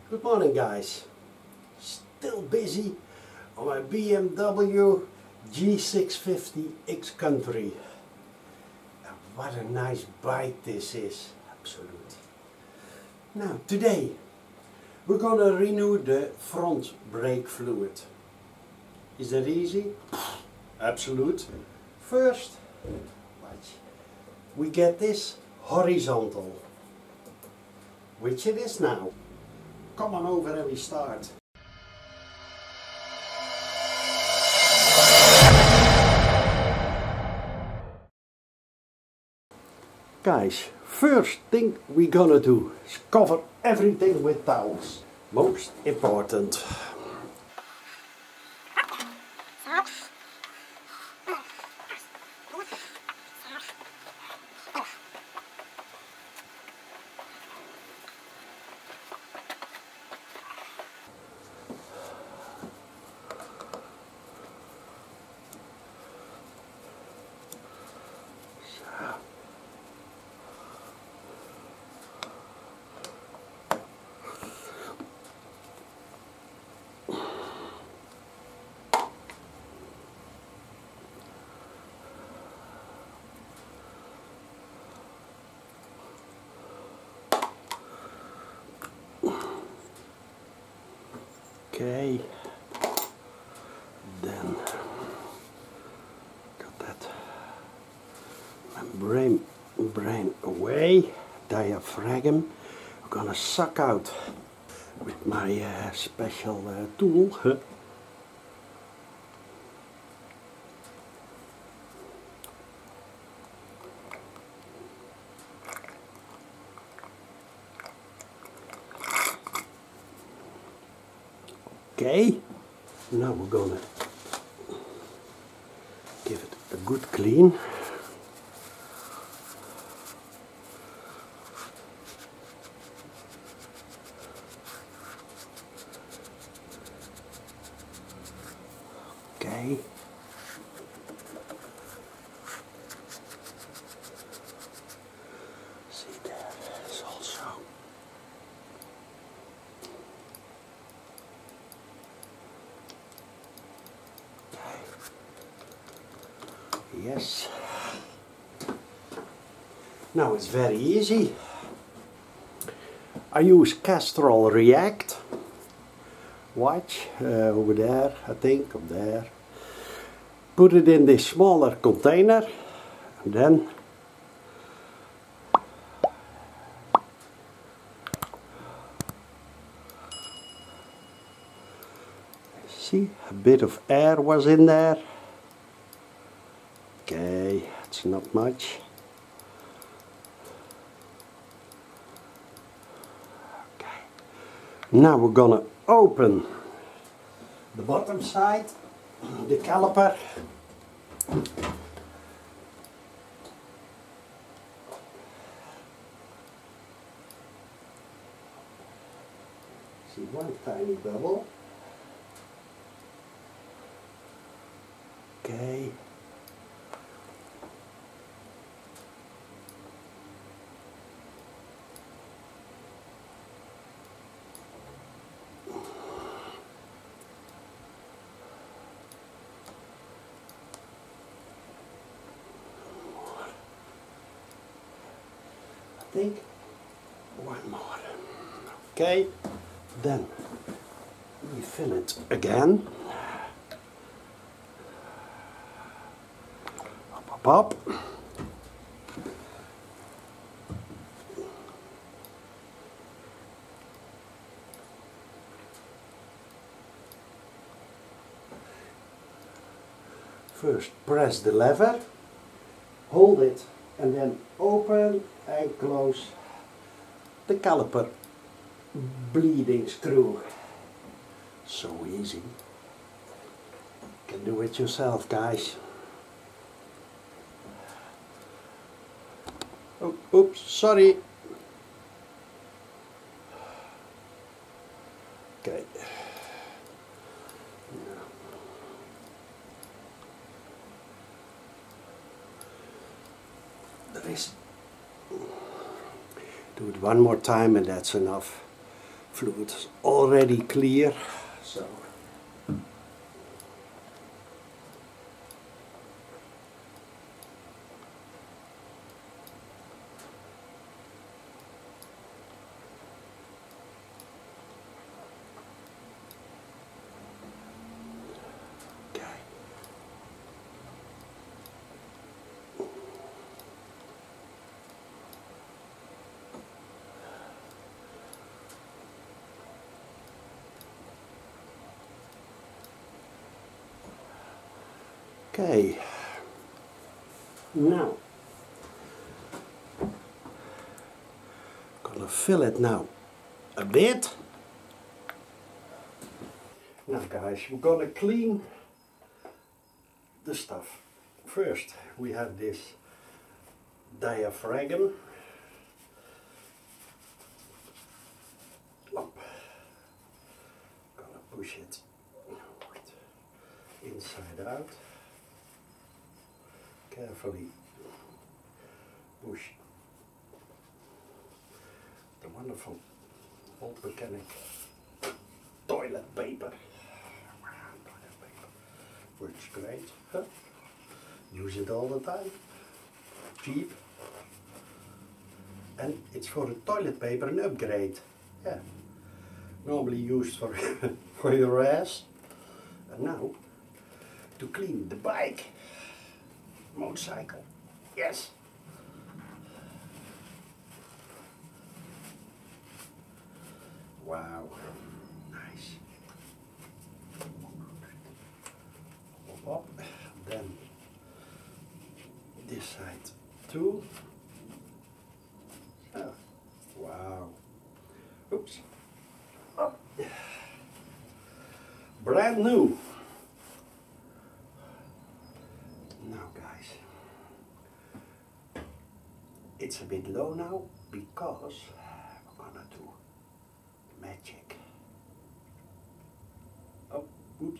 Good morning, guys. Still busy on my BMW G650 Xcountry. What a nice bike this is, absolutely. Now today we're gonna renew the front brake fluid. Is that easy? Absolute. First, watch. We get this horizontal, which it is now. Come on over and we start. Guys, first thing we're gonna do is cover everything with towels. Most important. Okay, then got that membrane away, diaphragm. I'm gonna suck out with my special tool. Okay, now we're gonna give it a good clean. Okay. See, there is also yes. Now it's very easy. I use Castrol React. Watch over there, I think, up there. Put it in this smaller container and then see, a bit of air was in there. Okay, it's not much. Okay. Now we're gonna open the bottom side, the caliper. See one tiny bubble. Okay. I think one more. Okay, then we fill it again. Up. First press the lever, hold it and then open and close the caliper bleeding screw. So easy. You can do it yourself, guys. Oh, oops, sorry. Okay. There is. Do it one more time and that's enough. Fluid is already clear, so okay. Now, gonna fill it now a bit. Now guys, we're gonna clean the stuff. First, we have this diaphragm. Up. Gonna push it inside out. Carefully push the wonderful old mechanic toilet paper. Works great. Huh? Use it all the time. Cheap. And it's for the toilet paper an upgrade. Yeah. Normally used for for your ass. And now to clean the bike. Motorcycle. Yes. Wow. Nice. Up. Then this side too. Oh. Wow. Oops. Oh. Brand new. Now guys, it's a bit low now because we're gonna do magic. Oh, oops.